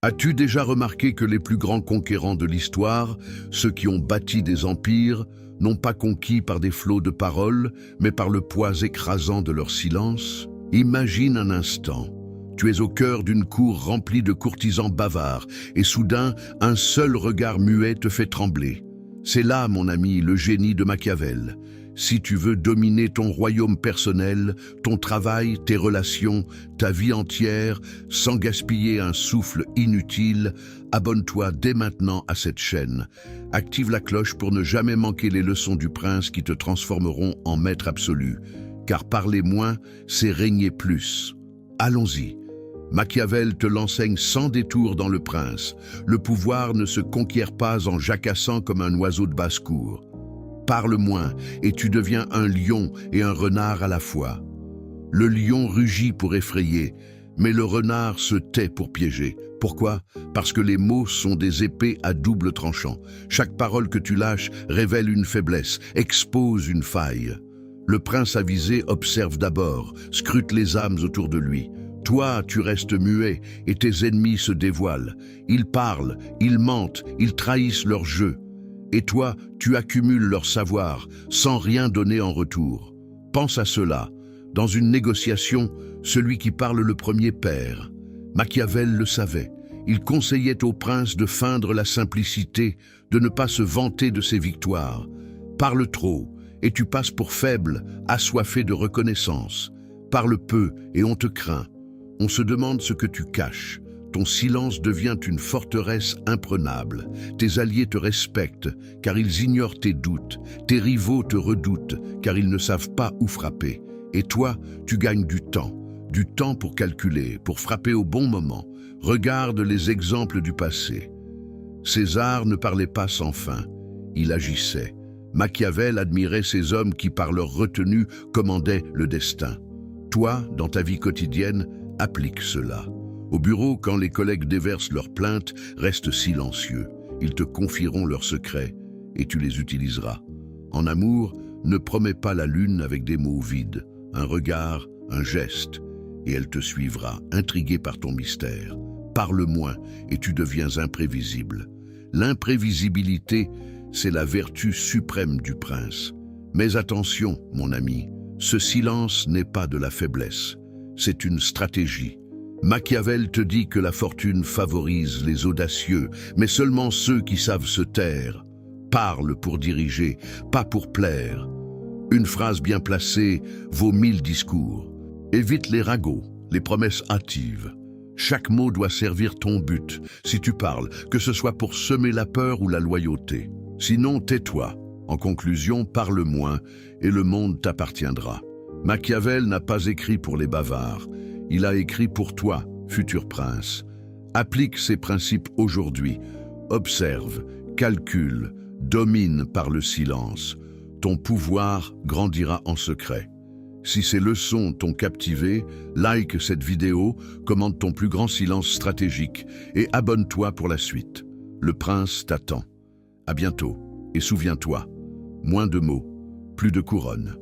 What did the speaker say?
As-tu déjà remarqué que les plus grands conquérants de l'histoire, ceux qui ont bâti des empires, n'ont pas conquis par des flots de paroles, mais par le poids écrasant de leur silence? Imagine un instant. Tu es au cœur d'une cour remplie de courtisans bavards, et soudain, un seul regard muet te fait trembler. C'est là, mon ami, le génie de Machiavel. Si tu veux dominer ton royaume personnel, ton travail, tes relations, ta vie entière, sans gaspiller un souffle inutile, abonne-toi dès maintenant à cette chaîne. Active la cloche pour ne jamais manquer les leçons du prince qui te transformeront en maître absolu. Car parler moins, c'est régner plus. Allons-y. Machiavel te l'enseigne sans détour dans Le Prince. Le pouvoir ne se conquiert pas en jacassant comme un oiseau de basse-cour. Parle moins et tu deviens un lion et un renard à la fois. Le lion rugit pour effrayer, mais le renard se tait pour piéger. Pourquoi? Parce que les mots sont des épées à double tranchant. Chaque parole que tu lâches révèle une faiblesse, expose une faille. Le prince avisé observe d'abord, scrute les âmes autour de lui. Toi, tu restes muet et tes ennemis se dévoilent. Ils parlent, ils mentent, ils trahissent leur jeu. Et toi, tu accumules leur savoir, sans rien donner en retour. Pense à cela. Dans une négociation, celui qui parle le premier perd. Machiavel le savait. Il conseillait au prince de feindre la simplicité, de ne pas se vanter de ses victoires. Parle trop, et tu passes pour faible, assoiffé de reconnaissance. Parle peu, et on te craint. On se demande ce que tu caches. Ton silence devient une forteresse imprenable. Tes alliés te respectent, car ils ignorent tes doutes. Tes rivaux te redoutent, car ils ne savent pas où frapper. Et toi, tu gagnes du temps pour calculer, pour frapper au bon moment. Regarde les exemples du passé. César ne parlait pas sans fin, il agissait. Machiavel admirait ces hommes qui, par leur retenue, commandaient le destin. Toi, dans ta vie quotidienne, applique cela. Au bureau, quand les collègues déversent leurs plaintes, reste silencieux. Ils te confieront leurs secrets et tu les utiliseras. En amour, ne promets pas la lune avec des mots vides. Un regard, un geste, et elle te suivra, intriguée par ton mystère. Parle moins et tu deviens imprévisible. L'imprévisibilité, c'est la vertu suprême du prince. Mais attention, mon ami, ce silence n'est pas de la faiblesse. C'est une stratégie. Machiavel te dit que la fortune favorise les audacieux, mais seulement ceux qui savent se taire. Parle pour diriger, pas pour plaire. Une phrase bien placée vaut 1000 discours. Évite les ragots, les promesses hâtives. Chaque mot doit servir ton but, si tu parles, que ce soit pour semer la peur ou la loyauté. Sinon, tais-toi. En conclusion, parle moins et le monde t'appartiendra. Machiavel n'a pas écrit pour les bavards. Il a écrit pour toi, futur prince. Applique ces principes aujourd'hui. Observe, calcule, domine par le silence. Ton pouvoir grandira en secret. Si ces leçons t'ont captivé, like cette vidéo, commente ton plus grand silence stratégique et abonne-toi pour la suite. Le prince t'attend. À bientôt et souviens-toi, moins de mots, plus de couronne.